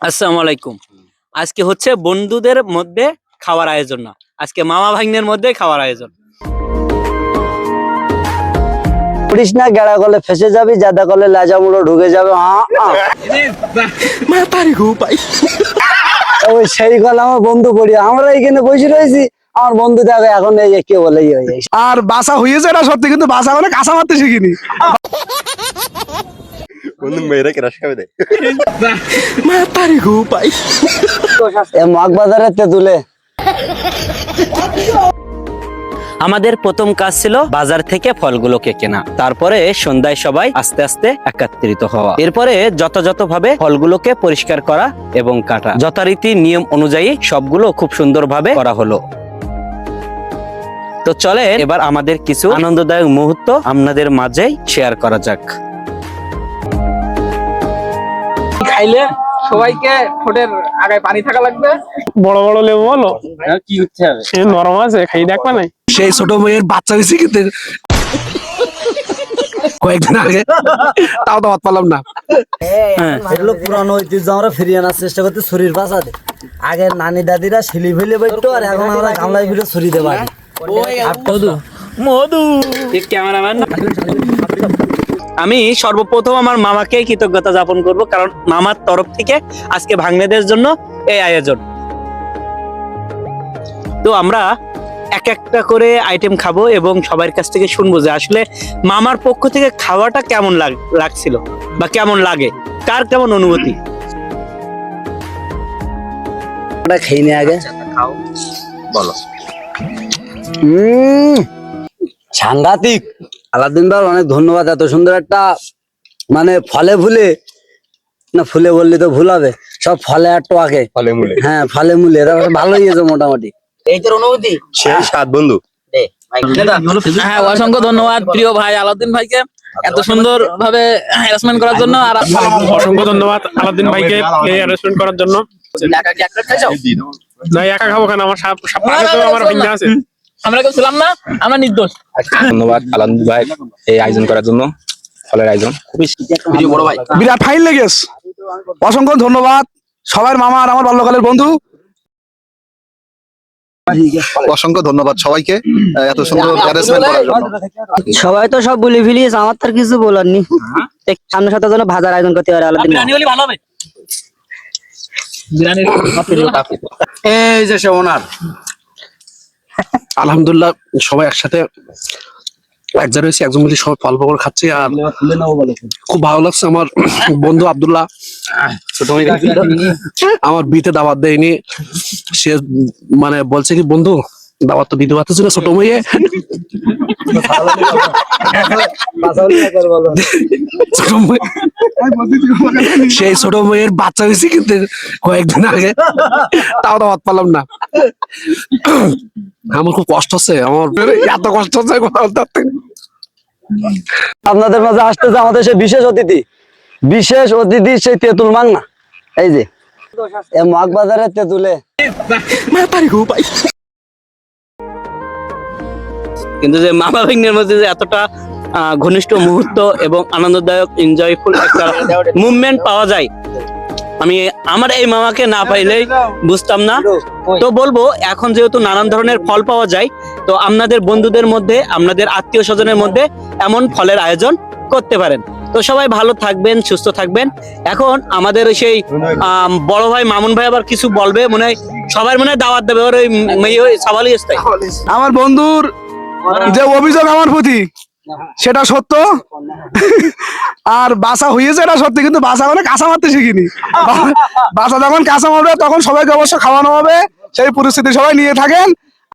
আসসালামু আলাইকুম। আজকে হচ্ছে বন্ধুদের মধ্যে খাওয়ার আয়োজন না, আজকে মামা ভাগ্নের মধ্যে খাওয়ার আয়োজন। করিস না, গেড়া করলে ফেসে যাবি, জাদা করলে লাজা মুড়ো ঢুকে যাবে। ওই সেই গলা আমার বন্ধু পড়ি, আমরা এখানে বসে রয়েছি, আমার বন্ধু দেখে এখন এই যে কে বলে আর বাসা হয়েছে এটা সত্যি, কিন্তু বাসা মানে কাঁচা মারতে শিখিনি। মগবাজারের তেঁতুলে আমাদের প্রথম কাজ ছিল বাজার থেকে ফলগুলোকে কেনা, তারপরে সন্ধ্যায় সবাই আস্তে আস্তে একত্রিত হওয়া, এরপরে যথাযথভাবে ফলগুলোকে পরিষ্কার করা এবং কাটা। যথারীতি নিয়ম অনুযায়ী সবগুলো খুব সুন্দরভাবে করা হলো। তো চলে এবার আমাদের কিছু আনন্দদায়ক মুহূর্ত আপনাদের মাঝে শেয়ার করা যাক। খাইলে সবাইকে ঠোঁটের আগায় পানি থাকা লাগবে। বড় বড় লেবু বলো, কি উঠতে হবে? নরম আছে, খাই দেখবা নাই। সেই ছোট মেয়ের বাচ্চা হয়েছে কিন্তু কয়েকদিন আগে, তাও তো হাত পালাম না। এগুলো পুরানো ঐতিহ্য আমরা ফিরিয়ে আনার চেষ্টা করতে। শরীর বাঁচাতে আগে নানি দাদিরা শিলি ফেলে বইতো, আর এখন আমরা গামলায় ফিরে ছড়ি দেবো। আমি সর্বপ্রথম আমার মামাকে কৃতজ্ঞতা যাপন করব, কারণ মামার তরফ থেকে আজকে ভাগ্নেদের জন্য এই আয়োজন। তো আমরা এক একটা করে আইটেম খাবো এবং সবার কাছ থেকে শুনবো যে আসলে মামার পক্ষ থেকে খাওয়াটা কেমন লাগছিল বা কেমন লাগে, কার কেমন অনুভূতি। খেয়ে নি আগে, বলো। সাংঘাতিক। আলাদিন ভাই অনেক ধন্যবাদ, এত সুন্দর একটা মানে ফলে ফুলে, না ফুলে বললে তো ভুল হবে, সব ফলে আর টোয়াকে ফলে মূলে, হ্যাঁ ফলে মূলে ভালোই হয়েছে মোটামুটি। এইটার অনুভূতি সেই সাত বন্ধু। হ্যাঁ, অসংখ্য ধন্যবাদ প্রিয় ভাই আলাউদ্দিন ভাইকে এত সুন্দর ভাবে হ্যারাসমেন্ট করার জন্য। আর অসংখ্য ধন্যবাদ আলাদিন ভাইকে এই অ্যারেঞ্জমেন্ট করার জন্য। না একা খাবো কেন, আমার আমার ভিঙ্গা আছে, আমরা কেউ ছিলাম না, আমরা নির্দোষ। ধন্যবাদ আলাদিন ভাই এই আয়োজন করার জন্য, ফলের আয়োজন খুবই বড় ভাই, বিরাট ফাইন লেগেস। অসংখ্য ধন্যবাদ সবার মামা আর আমার বাল্যকালের বন্ধু। অসংখ্য ধন্যবাদ সবাইকে এত সুন্দর অ্যারেঞ্জমেন্ট করার জন্য। সবাই তো সব বলে ফেলিস, আমার তার কিছু বলার নেই। সামনের সপ্তাহের জন্য ভাজার আয়োজন করতে পারে আলাদিন। এই যে সে ওনার, আলহামদুলিল্লাহ সবাই একসাথে এক জায়গায় হয়েছে, একজন মিলে সবাই ফল ফল খাচ্ছে, আর খুব ভালো লাগছে। আমার বন্ধু আব্দুল্লাহ আমার বিতে দাওয়াত দেয়নি, সে মানে বলছে কি বন্ধু দাওয়াত তো দিতে পারতেছি না, ছোট মেয়ে। সেই ছোট মেয়ের বাচ্চা হয়েছে কিন্তু কয়েকদিন আগে, তাও দাওয়াত পালাম না। আমার খুব কষ্ট হচ্ছে, আমার এত কষ্ট হচ্ছে কথা বলতে। আপনাদের মাঝে আসতেছে আমাদের সেই বিশেষ অতিথি সেই তেঁতুল মাংনা। এই যে মগবাজারের তেঁতুলে। কিন্তু যে মামা ভাগ্নের মধ্যে যে এতটা ঘনিষ্ঠ মুহূর্ত এবং আনন্দদায়ক এনজয়ফুল একটা মুভমেন্ট পাওয়া যায়, আমি আমার এই মামাকে না পাইলেই বুঝতাম না। তো বলবো এখন যেহেতু নানান ধরনের ফল পাওয়া যায়, তো আপনাদের বন্ধুদের মধ্যে, আপনাদের আত্মীয় স্বজনের মধ্যে এমন ফলের আয়োজন করতে পারেন। তো সবাই ভালো থাকবেন, সুস্থ থাকবেন। এখন আমাদের সেই বড় ভাই মামুন ভাই আবার কিছু বলবে, মনে হয় সবাই মনে হয় দাওয়াত দেবে। ওই মেয়ে সাবালি আসতে আমার বন্ধুর যে অভিযোগ আমার প্রতি সেটা সত্য, আর বাসা হয়েছে এটা সত্যি, কিন্তু বাসা মানে কাঁচা মারতে শিখিনি। বাসা যখন কাঁচা মারবে তখন সবাইকে অবশ্য খাওয়ানো হবে, সেই পরিস্থিতি সবাই নিয়ে থাকেন।